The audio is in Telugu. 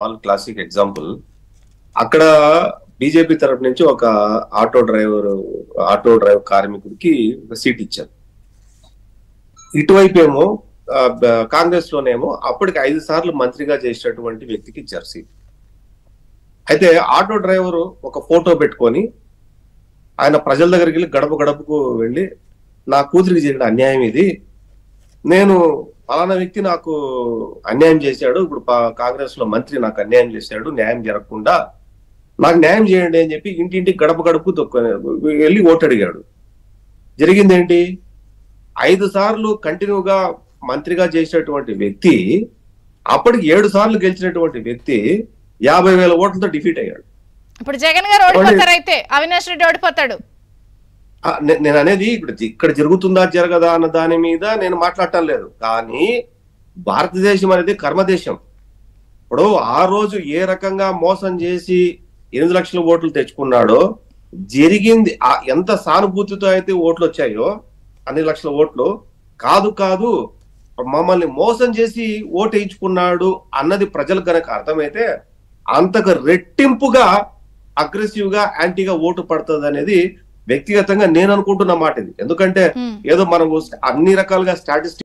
All classic example. అక్కడ బీజేపీ తరఫు నుంచి ఒక ఆటో డ్రైవర్ కార్మికుడికి ఒక సీట్ ఇచ్చారు. ఇటువైపు ఏమో కాంగ్రెస్ లోనేమో అప్పటికి 5 సార్లు మంత్రిగా చేసినటువంటి వ్యక్తికి ఇచ్చారు సీట్. అయితే ఆటో డ్రైవర్ ఒక ఫోటో పెట్టుకొని ఆయన ప్రజల దగ్గరికి వెళ్ళి గడప గడపకు వెళ్ళి, నా కూతురికి జరిగిన అన్యాయం ఇది, నేను ఫలానా వ్యక్తి నాకు అన్యాయం చేశాడు, ఇప్పుడు కాంగ్రెస్ లో మంత్రి నాకు అన్యాయం చేశాడు, న్యాయం జరగకుండా నాకు న్యాయం చేయండి అని చెప్పి ఇంటింటికి గడప గడపకు వెళ్ళి ఓటు అడిగాడు. జరిగింది ఏంటి? 5 సార్లు కంటిన్యూగా మంత్రిగా చేసినటువంటి వ్యక్తి అప్పటికి 7 సార్లు గెలిచినటువంటి వ్యక్తి 50,000 ఓట్లతో డిఫీట్ అయ్యాడు. ఇప్పుడు జగన్ గారు ఓడిపోతారు, అయితే అవినాష్ రెడ్డి ఓడిపోతాడు. నేను అనేది ఇక్కడ జరుగుతుందా జరగదా అన్న దాని మీద నేను మాట్లాడటం లేదు. కానీ భారతదేశం అనేది కర్మదేశం. ఇప్పుడు ఆ రోజు ఏ రకంగా మోసం చేసి 8 లక్షల ఓట్లు తెచ్చుకున్నాడో, జరిగింది ఎంత సానుభూతితో అయితే ఓట్లు వచ్చాయో, అన్ని లక్షల ఓట్లు కాదు మమ్మల్ని మోసం చేసి ఓటు వేయించుకున్నాడు అన్నది ప్రజలకు కనుక అర్థమైతే అంతకు రెట్టింపుగా అగ్రెసివ్ గా యాంటీగా ఓటు పడుతుంది అనేది వ్యక్తిగతంగా నేను అనుకుంటున్న మాట ఇది. ఎందుకంటే ఏదో మనం అన్ని రకాలుగా స్టాటిస్టిక్స్